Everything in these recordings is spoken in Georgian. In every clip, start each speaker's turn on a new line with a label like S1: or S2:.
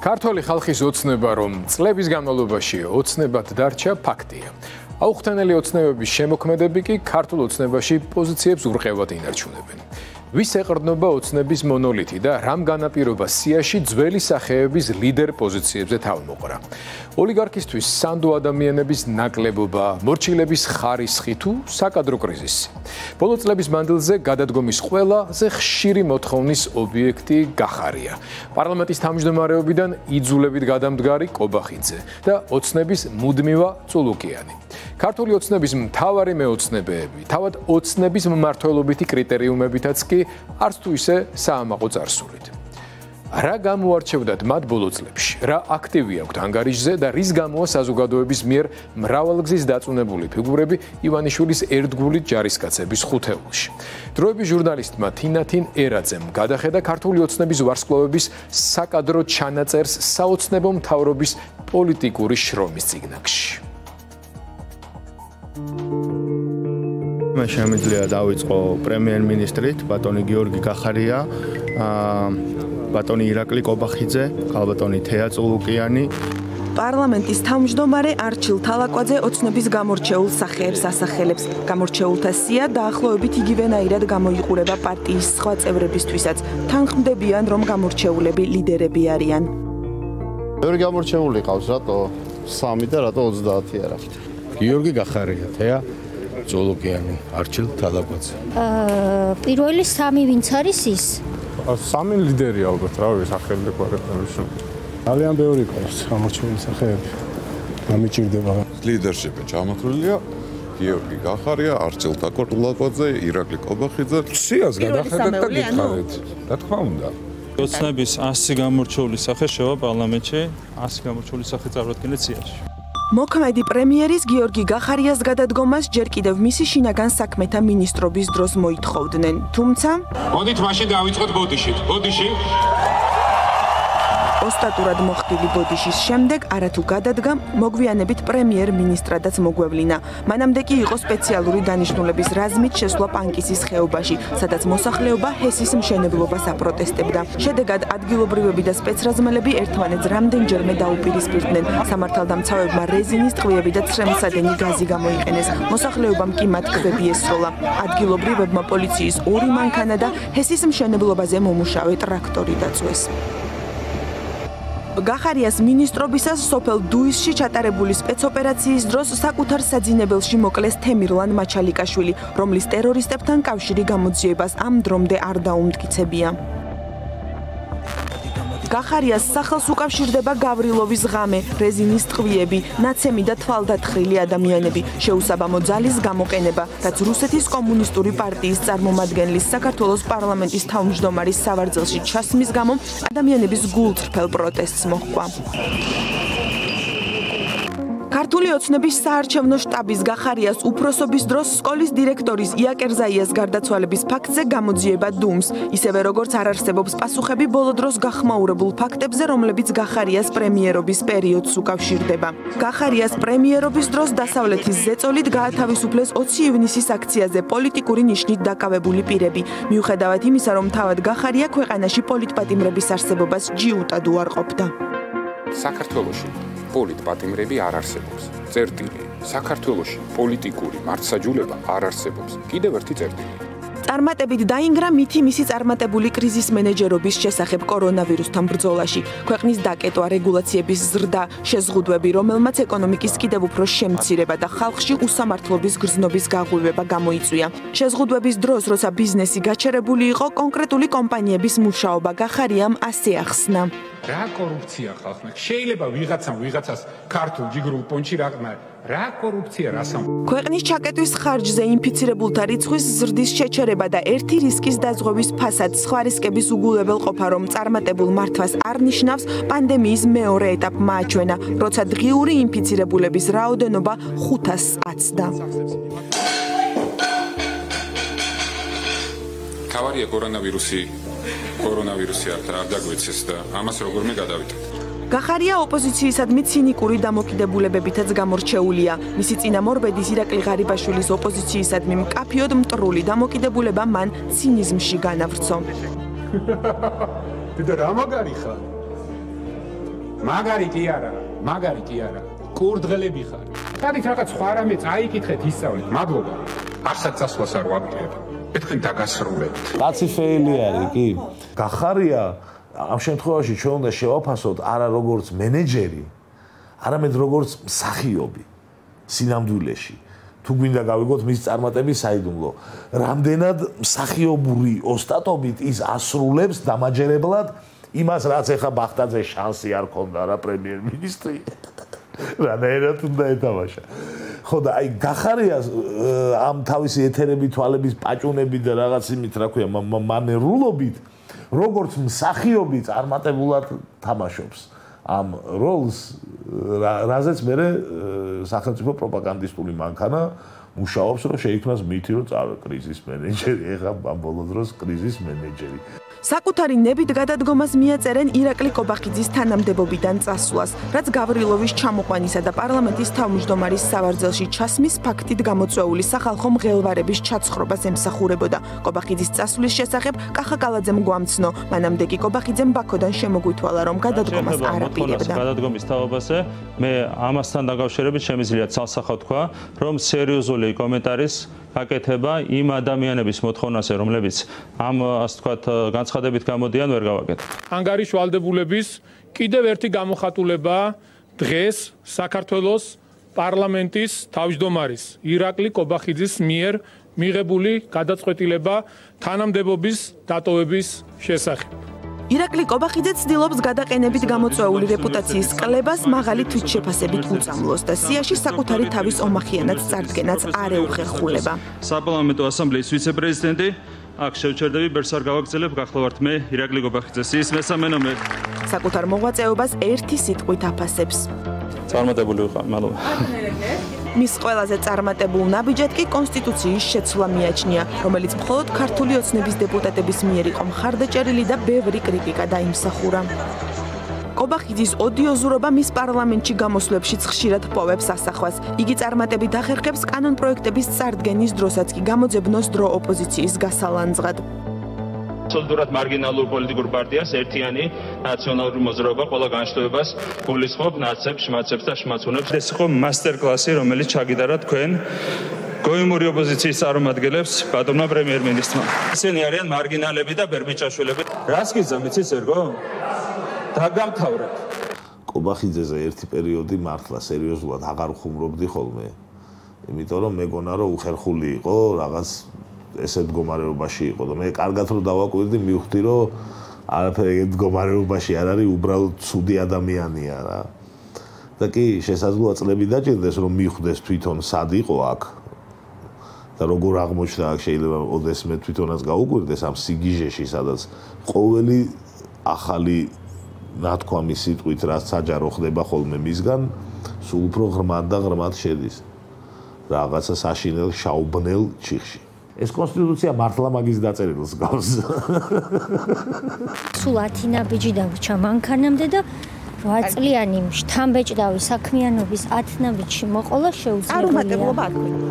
S1: ქართული ხალხის ოცნება, რომ წლების განმავლობაში ოცნებად დარჩა, ფაქტია. აუხსნელი ოცნებების შემოქმედები კი ქართულ ოცნებაში პოზიციებს ურყევად ინარჩუნებენ. ვის ეყრდნობა ოცნების მონოლითი და რამ განაპირობა სიაში ძველი სახეების ლიდერ პოზიციებზე თავმოყრა. ოლიგარქისთვის სანდო ადამიანების ნაკლებობა, მორჩილების ხარისხი თუ საკადრო კრიზისი. ბოლო წლების მანძილზე გადადგომის ყველაზე ხშირი მოთხოვნის ობიექტი გახარია. პარლამენტის თავმჯდომარეობიდან იძულებით გადამდგარი კობახიძე და ოცნების მუდმივა წულუკიანი. ქართული ოცნების მთავარი მეოცნებეები, თავად ოცნების მმართველობითი კრიტერიუმებითაც კი არც თუ ისე საამაყო წარსულით. რა გამოარჩევდათ მათ ბოლო წლებში, რა აქტივი აქვთ ანგარიშზე და რის გამოა საზოგადოების მიერ მრავალგზის დაწუნებული ფიგურები ივანიშვილის ერთგულით ჯარისკაცების ხუთეულში. დროების ჟურნალისტმა თინათინ ერაძემ გადახედა ქართული ოცნების ვარსკვლავების საკადრო ჩანაწერს საოცნებო მთავრობის პოლიტიკური შრომის წიგნაკში.
S2: შემიძლია დავიწყო პრემიერ-მინისტრით, ბატონი გიორგი გახარია, ბატონი ირაკლი კობახიძე, ხალბატონი თეა წულუკიანი.
S3: პარლამენტის თავმჯდომარე არჩილ თალაკვაძე ოცნების გამორჩეულ სახეებს ასახელებს. გამორჩეულთა სია დაახლოებით იგივენაირად გამოიყურება პარტიის სხვა წევრებისთვისაც. თანხმდებიან, რომ გამორჩეულები ლიდერები არიან.
S2: ბევრი გამორჩეული ყავს, რატო 3 და რატო 30 არა?
S4: გიორგი გახარია, თეა წულუკიანი, არჩილ თალაკვაძე.
S5: პირველი 3 ვინც არის ის?
S2: 3 ლიდერი ალბათ, რა ვიცი, სახელი გვარებს. ძალიან ბევრი ყავს გამორჩეული სახეები. გამიჭირდება.
S6: ლიდერშიპი ჩამოთვლილია გიორგი გახარია, არჩილ თალაკვაძე, ირაკლი კობახიძე.
S4: სიას გადახედეთ და გითხარით. რა თქმა უნდა.
S7: ოცნების 100 გამორჩეული სახე შევა პარლამენტში, 100 გამორჩეული სახე წარუდგინეთ სიაში.
S3: მოქმედი პრემიერის გიორგი გახარიას გადადგომას ჯერ კიდევ მისი შინაგან საქმეთა მინისტრობის დროს მოითხოვდნენ. თუმცა
S8: მოდით მაშინ დავიწყოთ ბოდიშით. ბოდიში
S3: ოსტატურად მოხდილი ბოდიშის შემდეგ არათუ გადადგა მოგვიანებით პრემიერ-მინისტრადაც მოგვევლინა. მანამდე კი იყო სპეციალური დანიშნულების რაზმით შესვლა პანკისის ხეობაში, სადაც მოსახლეობა ჰესის მშენებლობას აპროტესტებდა. შედეგად ადგილობრივები და სპეცრაზმელები ერთმანეთს რამდენჯერმე დაუპირისპირდნენ. სამართალდამცავებმა რეზინის ტყვიები და ცრემლსადენი გაზი გამოიყენეს. მოსახლეობამ კი მათ ქვები ესროლა. ადგილობრივებმა პოლიციის 2 მანქანა და ჰესის მშენებლობაზე მომუშავე ტრაქტორი დაწვეს. გახარიას მინისტრობისას სოფელ დუისში ჩატარებული სპეცოპერაციის დროს საკუთარ საძინებელში მოკლეს თემირლან მაჩალიკაშვილი, რომლის ტერორისტებთან კავშირი გამოძიებას ამ დრომდე არ დაუმტკიცებია. გახარიას სახელს უკავშირდება გავრილოვის ღამე, რეზინის ტყვიები, ნაცემი და თვალდათხრილი ადამიანები, შეუსაბამო ძალის გამოყენება, რაც რუსეთის კომუნისტური პარტიის წარმომადგენლის საქართველოს პარლამენტის თავმჯდომარის სავარძელში ჩასმის გამო ადამიანების გულწრფელ პროტესტს მოჰყვა. ქართული ოცნების საარჩევნო შტაბის გახარიას უფროსობის დროს სკოლის დირექტორის იაკერზაიას გარდაცვალების ფაქტზე გამოძიება დუმს, ისევე როგორც არ არსებობს პასუხები ბოლო დროს გახმაურებულ ფაქტებზე, რომლებიც გახარიას პრემიერობის პერიოდს უკავშირდება. გახარიას პრემიერობის დროს დასავლეთის ზეწოლით გაათავისუფლეს 20 ივნისის აქციაზე პოლიტიკური ნიშნით დაკავებული პირები, მიუხედავად იმისა, რომ თავად გახარია ქვეყანაში პოლიტპატიმრების არსებობას ჯიუტად უარყოფდა.
S9: საქართველოში პოლიტპატიმრები არ არსებობს. წერტილი. საქართველოში პოლიტიკური მართსაჯულება არ არსებობს. კიდევ ერთი წერტილი.
S3: წარმატებით დაინგრა მითი მისი წარმატებული კრიზის მენეჯერობის შესახებ კორონავირუსთან ბრძოლაში. ქვეყნის დაკეტვა, რეგულაციების ზრდა, შეზღუდვები, რომელმაც ეკონომიკის კიდევ უფრო შემცირება და ხალხში უსამართლობის გრძნობის გაღვივება გამოიწვია. შეზღუდვების დროს, როცა ბიზნესი გაჩერებული იყო, კონკრეტული კომპანიების მუშაობა გახარიამ ასე ახსნა.
S8: რა კორუფცია ხალხმა? შეიძლება ვიღაცას ქართულ ჯიგრულ პონჩი რაყნა. რა კორუფცია რასამ?
S3: ქვეყნის ჩაკეტვის ხარჯზე ინფიცირებულთა რიცხვის ზრდის შეჩერება და ერთი რისკის დაზღვევის ფასად სხვა რისკების უგულებელყოფა, რომ წარმატებულ მართვას არ ნიშნავს, პანდემიის მეორე ეტაპმა აჩვენა, როცა დღიური ინფიცირებულების რაოდენობა 500-ს აცდა.
S9: თავარია კორონავირუსი არ დაგვეცეს და ამას როგორმე გადავიტანთ.
S3: გახარია ოპოზიციისადმი ცინიკური დამოკიდებულებებითაც გამორჩეულია. მისი წინამორბედის ირაკლი ღარიბაშვილის ოპოზიციისადმი მკაფიოდ მტრული დამოკიდებულება მან ცინიზმში განავრცო.
S8: და რა მაგარი ხარ? მაგარი კი არა. კურდღელები ხარ. გადით რაღაც სხვა რამე წაიკითხეთ ისწავლეთ. მადლობა. არცად წასვლას არ ვაპირებ. მეთქენ დაგასრულებთ.
S10: კაცი ფეილი არის კი. გახარია ამ შემთხვევაში ჩვენ უნდა შევაფასოთ არა როგორც მენეჯერი, არამედ როგორც მსახიობი სინამდვილეში. თუ გვინდა გავიგოთ მის წარმატების საიდუმლო, რამდენად მსახიობური ოსტატობით ის ასრულებს დამაჯერებლად იმას, რაც ეხა ბახტაძე შანსი არ ქონდა რა პრემიერ-მინისტრი. რანაირად უნდა ეთამაშა. ხო და აი გახარიას ამ თავისი ეთერები, თვალების პაჭუნები და რაღაც იმით, რა ქვია, მანერულობით, როგორც მსახიობი წარმატებულად თამაშობს ამ როლს, რაზეც მე სახელმწიფო პროპაგანდისტული მანქანა მუშაობს, რომ შეიქმნას მითი, რომ წავე კრიზის მენეჯერი, ეხლა ამ ბოლო დროს კრიზის მენეჯერი.
S3: საკუთარი ნებით გადადგომას მიაწერენ ირაკლი კობახიძის თანამდებობიდან წასვლას, რაც გავრილოვის ჩამოყვანისა და პარლამენტის თავმჯდომარის სავარძელში ჩასმის ფაქტით გამოწვეული სახალხო მღელვარების ჩაცხრობას ემსახურებოდა. კობახიძის წასვლის შესახებ კახა კალაძემ გვამცნო, მანამდე კი კობახიძემ ბაქოდან შემოგვითვალა, რომ გადადგომას არ აპირებდა.
S7: გადადგომის თავობაზე მე ამასთან დაკავშირებით შემიძლია ცალსახავ თქვა, რომ სერიოზული კომენტარის გაკეთება იმ ადამიანების მოთხოვნაზე, რომლებიც ამ ასე ვთქვათ განცხადებით გამოდიან, ვერ გავაკეთებ.
S11: ანგარიშ ვალდებულების კიდევ ერთი გამოხატულება დღეს საქართველოს პარლამენტის თავმჯდომარის ირაკლი კობახიძის მიერ მიღებული გადაწყვეტილება თანამდებობის დატოვების შესახებ.
S3: ირაკლი კობახიძე ცდილობს გადაყენებით გამოწვეული რეპუტაციის კლებას მაღალი თვითშეფასებით უწამლოს და სიაში საკუთარი თავის ომახიანად წარდგენაც არ ეუხერხულება.
S7: საპარლამენტო ასამბლეის ვიცე-პრეზიდენტი აქ შევჩერდები, ბერს არ გავაგრძელებ, გახლავართ მე, ირაკლი კობახიძე, ის მესამე ნომერი.
S3: საკუთარ მოღვაწეობას ერთი სიტყვით აფასებს.
S7: წარმატებული ვიყავ, მადლობა.
S3: მის ყველაზე წარმატებულ ნაბიჯად კი კონსტიტუციის შეცვლა მიაჩნია, რომელიც მხოლოდ ქართული ოცნების დეპუტატების მიერ იყო მხარდაჭერილი და ბევრი კრიტიკა დაიმსახურა. კობახიძის ოდიოზურობა მის პარლამენტში გამოსვლებშიც ხშირად პოვებს ასახვას. იგი წარმატებით ახერხებს კანონპროექტების წარდგენის დროსაც კი გამოძებნოს დრო ოპოზიციის გასალანძღად.
S7: აბსოლუტურად მარგინალურ პოლიტიკურ პარტიას ერთიანი ნაციონალური მოძრაობა ყველა განშტოებას გულისხმობ ნაცებს, შმაცებს და შმაცუნებს. ეს იყო მასტერკლასი, რომელიც ჩაგიტარა თქვენ გოიმური ოპოზიციის წარმომადგენლებს ბატონმა პრემიერ-მინისტრმა. ისინი არიან მარგინალები და ბერბიჭაშვილები. რას გიძამ იცით ერგო? დაგამთავრებ.
S10: კობახიძეზე ერთი პერიოდი მართლა სერიოზულად აღარ ხუმრობდი ხოლმე. იმიტომ რომ მეგონა რომ უხერხული იყო რაღაც ესეთ მდგომარეობაში იყო და მე კარგად რომ დავაკვირდი მივხვდი რომ არაფერი ეგეთ მდგომარეობაში არ არის, უბრალოდ ცუდი ადამიანია რა. და კი შესაძლოა წლები დაჭირდეს რომ მიხვდეს თვითონ სად იყო აქ და როგორ აღმოჩნდა აქ, შეიძლება ოდეს მე თვითონაც გაუკვირდეს ამ სიგიჟეში, სადაც ყოველი ახალი ნათქვამი სიტყვით რაც საჯარო ხდება ხოლმე მისგან, სულ უფრო ღრმად და ღრმად შედის რაღაცა საშინელ შაუბნელ ჩიხში. ეს კონსტიტუცია მართლა მაგის დაწერილს გავს.
S5: სულ 10 ნაბიჯი დავრჩა მანქანამდე და 8 წლიანი შთამბეჭდავი საქმიანობის 10 ნაბიჯში მოყოლა შეუძლებელია.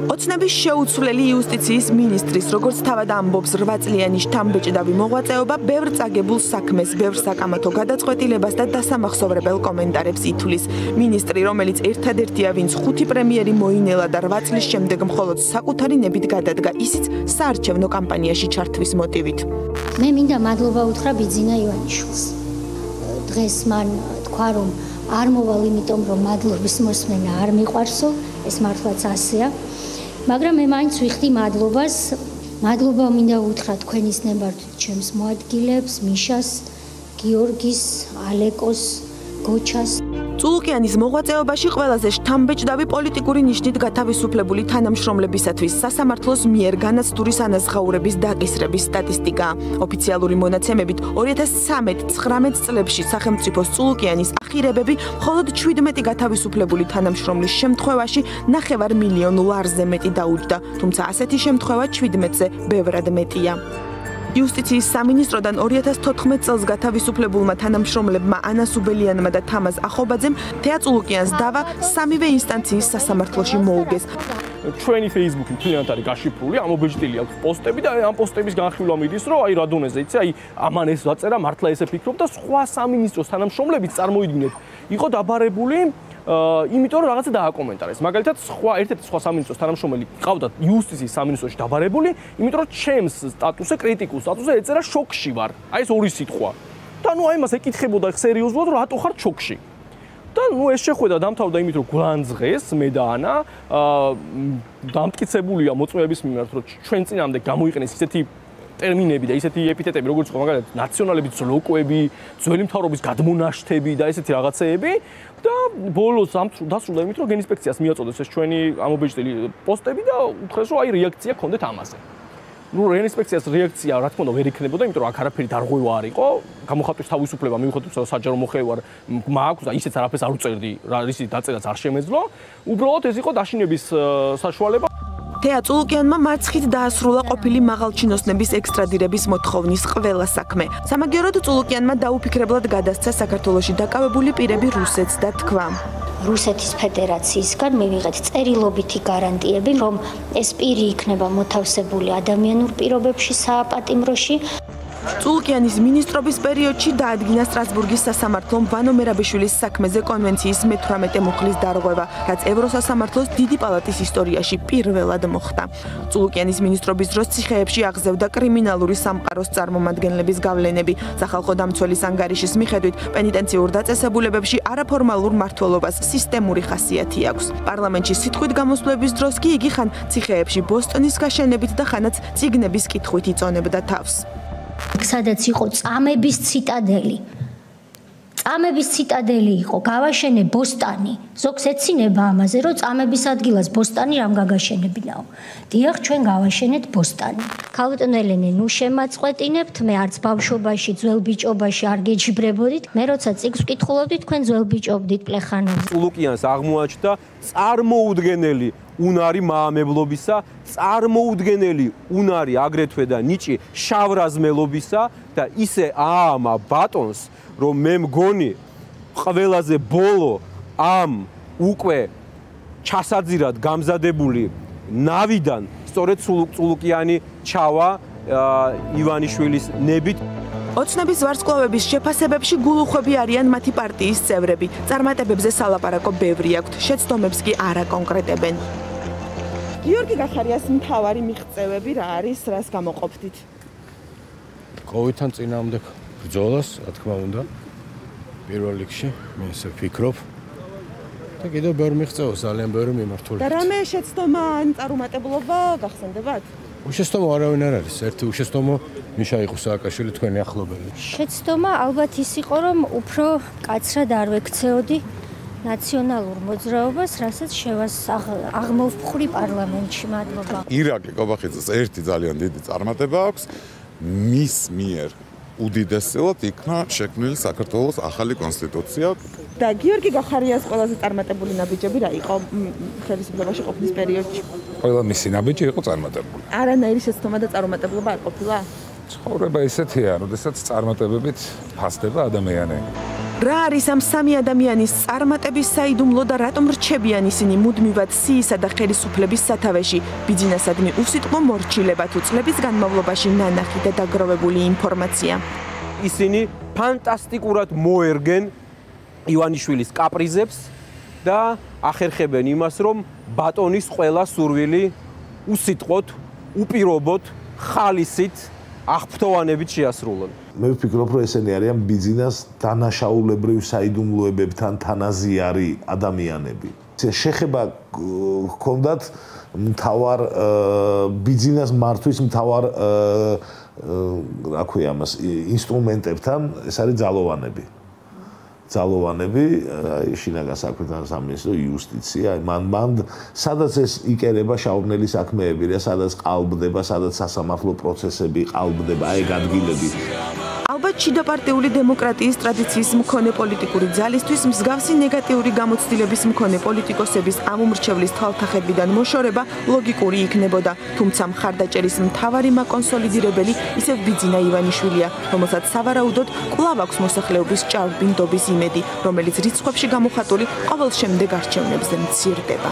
S3: ოცნების შეუცვლელი იუსტიციის მინისტრის, როგორც თავად ამბობს, 8 წლიანი შთამბეჭდავი მოღვაწეობა ბევრ წაგებულ საქმეს, ბევრ საკამათო გადაწყვეტილებას და დასამახსოვრებელ კომენტარებს ითვლის. მინისტრი, რომელიც ერთადერთია, ვინც 5 პრემიერი მოინელა და 8 წლის შემდეგ მხოლოდ საკუთარი ნებით გადადგა, ისიც საარჩევნო კამპანიაში ჩართვის მოტივით.
S5: მე მინდა მადლობა უთხრა ბიძინა ივანიშვილს. დღეს მან თქვა რომ არ მოვალ იმიტომ რომ მადლობის მოსმენა არ მიყვარსო, ეს მართლაც ასეა. მაგრამ მე მაინც ვიხდი მადლობას. მადლობა მინდა უთხრა თქვენის ნებართვით ჩემს მოადგილეებს, მიშას, გიორგის, ალეკოს, გოჩას.
S3: წულუკიანის მოღვაწეობაში ყველაზე შთამბეჭდავი პოლიტიკური ნიშნით გათავისუფლებული თანამშრომლებისათვის სასამართლოს მიერ განაცდურის ანაზღაურების დაკისრების სტატისტიკაა. ოფიციალური მონაცემებით 2013-19 წლებში სახელმწიფოს წულუკიანის ახირებები მხოლოდ 17 გათავისუფლებული თანამშრომლის შემთხვევაში 9 მილიონ ლარზე მეტი დაუჯდა, თუმცა ასეთი შემთხვევა 17-ზე ბევრად მეტია. იუსტიციის სამინისტროდან 2014 წელს გათავისუფლებულმა თანამშრომლებმა ანა სუბელიანმა და თამაზ ახობაძემ თეა წულუკიანს დავა 3-ვე ინსტანციის სასამართლოში მოუგეს.
S12: ჩვენი Facebook-ი მთლიანად არის გაშიფრული, ამობეჭდილი აქვს პოსტები და ამ პოსტების განხილვა მიდის, რომ აი რა დონეზე, იცი, აი ამან ეს დაწერა, მართლა ესე ფიქრობ და სხვა სამინისტროს თანამშრომლებიც წარმოიდგინეთ, იყო დაბარებული იმიტომ რომ რაღაცა დააკომენტარეს. მაგალითად, ერთ-ერთი სხვა სამინისტროს თანამშრომელი ყავდათ იუსტიციის სამინისტროში დაბარებული, იმიტომ რომ ჩემს სტატუსზე, კრიტიკულ სტატუსზე ეწერა შოკში ვარ. აი ეს ორი სიტყვა. და ნუ აი მას ეკითხებოდა სერიოზულად, რომ რატო ხარ შოკში. და ნუ ეს შეხვედრა დამთავრდა იმით, რომ გვანძღეს მე და ანა დამტკიცებულია მოწმეების მიმართ, რომ ჩვენ წინამდე გამოიყენეს ისეთი ტერმინები და ისეთი ეპითეტები, როგორც ხო მაგალითად ნაციონალების ზლოკოები, ძველი მთავრობის გადმონაშთები და ესეთი რაღაცეები და ბოლოს დასრულდა იმით, რომ გენინსპექციას მიაწოდეს ეს ჩვენი ამობეჭდილი პოსტები და უთხრეს, რომ აი რეაქცია გქონდეთ ამაზე. ნუ გენინსპექციას რეაქცია რა თქმა უნდა ვერ იქნებოდა, იმიტომ რომ აქ არაფერი დარღვევა არ იყო, გამოხატვის თავისუფლება მივხვდით, რომ საჯარო მოხევარ მაქვს და ისეც არაფერს არ უწერდი, რა ისი დაწერაც არ შემეძლო. უბრალოდ ეს იყო დაშინების საშუალება.
S3: თეა წულუკიანმა მარცხით დაასრულა ყოფილი მაღალჩინოსნების ექსტრადირების მოთხოვნის ყველა საქმე. სამაგიეროდ წულუკიანმა დაუფიქრებლად გადასცა საქართველოში დაკავებული პირები რუსეთს და თქვა:
S5: რუსეთის ფედერაციისგან მივიღეთ წერილობითი გარანტიები, რომ ეს პირი იქნება მოთავსებული ადამიანურ პირობებში სააპატიმროში.
S3: წულუკიანის მინისტრობის პერიოდში დაადგინა სტრასბურგის სასამართლომ ვანო მერაბიშვილის საქმეზე კონვენციის მე-18 მუხლის დარღვევა, რაც ევროსასამართლოს დიდი პალატის ისტორიაში პირველად მოხდა. წულუკიანის მინისტრობის დროს ციხეებში აღზევდა კრიმინალური სამყაროს წარმომადგენლების გავლენები. სახალხო დამცველის ანგარიშის მიხედვით, პენიტენციურ დაწესებულებებში არაფორმალურ მმართველობას სისტემური ხასიათი აქვს. პარლამენტში სიტყვით გამოსვლების დროს კი იგი ხან ციხეებში ბოსტონის გაშენებით და ხანაც წიგნების კითხვით იწონებდა თავს.
S5: სადაც იყო წამების ციტადელი. წამების ციტადელი იყო, გავაშენე ბოსტანი. ზოგს ეცინება ამაზე, რომ წამების ადგილას ბოსტანი რამ გაგაშენებინაო. დიახ, ჩვენ გავაშენეთ ბოსტანი. ქალბატონ ელენე, ნუ შემაწყვეტინებთ, მე არც ბავშვობაში, ძველ ბიჭობაში არ გეჯიბრებოდით. მე როცა წიგნს ვკითხულობდით, თქვენ ძველ ბიჭობდით პლეხანებზე.
S12: წულუკიანს აღმოაჩნდა წარმოუდგენელი უნარი მაამებლობისა, წარმოუდგენელი უნარი აგრეთვე და ნიჭი შავრაზმელობისა და ისე აამა ბატონს, რომ მე მგონი ყველაზე ბოლო ამ უკვე ჩასაძირად გამზადებული ნავიდან სწორედ წულუკიანი ჩავა ივანიშვილის ნებით.
S3: ოცნების ვარსკვლავების შეფასებებში გულუხვები არიან მათი პარტიის წევრები. წარმატებებზე სალაპარაკო ბევრი აქვთ, შეცდომებს კი არ აკონკრეტებენ. გიორგი გახარიას მთავარი მიღწევები რა არის, რას გამოყოფდით?
S4: კოვიდთან წინააღმდეგ ბრძოლას, რა თქმა უნდა, პირველ რიგში, მე ესე ვფიქრობ. და კიდევ ბევრი მიღწევა, ძალიან ბევრი მიმართული.
S3: და რამე შეცდომა ან წარუმატებლობა გახსენდებათ?
S4: უშეცდომო არავინ არ არის. ერთი უშეცდომო მიშა იყო სააკაშვილი თქვენი ახლობელი.
S5: შეცდომა ალბათ ის იყო, რომ უფრო კაცრად არ ვექცეოდი ნაციონალურ მოძრაობას, რასაც აღმოვფხვრი პარლამენტში. მადლობა.
S6: ირაკლი კობახიძეს ერთი ძალიან დიდი წარმატება აქვს. მის მიერ უდიდესად იქნა შექმნილი საქართველოს ახალი კონსტიტუცია.
S3: და გიორგი გახარიას ყველაზე წარმატებული ნაბიჯები რა იყო ხელისუფლებაში ყოფნის პერიოდში?
S9: ყველა მისი ნაბიჯი იყო წარმატებული.
S3: არანაირი შეცდომა და წარუმატებლობა არ ყოფილა?
S9: ცხოვრება ისეთია, როდესაც წარმატებებით ფასდება ადამიანები.
S3: რა არის ამ სამი ადამიანის წარმატების საიდუმლო და რატომ რჩებიან ისინი მუდმივად სიისა და ხელისუფლების სათავეში? ბიძინასადმი უსიტყვო მორჩილება თუ წლების განმავლობაში ნანახი და დაგროვებული ინფორმაცია.
S12: ისინი ფანტასტიკურად მოერგენ ივანიშვილის კაპრიზებს და ახერხებენ იმას, რომ ბატონის ყველა სურვილი უსიტყვოდ, უპირობოდ, ხალისით, აღფრთოვანებით შეასრულონ.
S10: მე ვფიქრობ, რომ ესენი არიან ბიძინას დანაშაულებრივ საიდუმლოებებთან თანაზიარი ადამიანები. შეხება ჰქონდათ მთავარ ბიძინას მართვის მთავარ რა ქვია ამას ინსტრუმენტებთან, ეს არის ძალოვანები. ძალოვანები, შინაგან საქმეთა სამინისტრო, იუსტიცია, მან სადაც ეს იკერება შაურნელი საქმეები, რა სადაც ყალბდება, სადაც სასამართლო პროცესები ყალბდება, ეგ ადგილები. ალბათ შიდაპარტიული დემოკრატიის ტრადიციის მქონე პოლიტიკური ძალისთვის მსგავსი ნეგატიური გამოცდილების მქონე პოლიტიკოსების ამ უმრჩევლის თვალთახედვიდან მოშორება ლოგიკური იქნებოდა, თუმცა მხარდაჭერის მთავარი მაკონსოლიდირებელი ისევ ბიძინა ივანიშვილია, რომელსაც სავარაუდოდ კვლავ აქვს მოსახლეობის ჭარბი ნდობის იმედი, რომელიც რიცხვებში გამოხატული ყოველ შემდეგ არჩევნებზე მცირდება.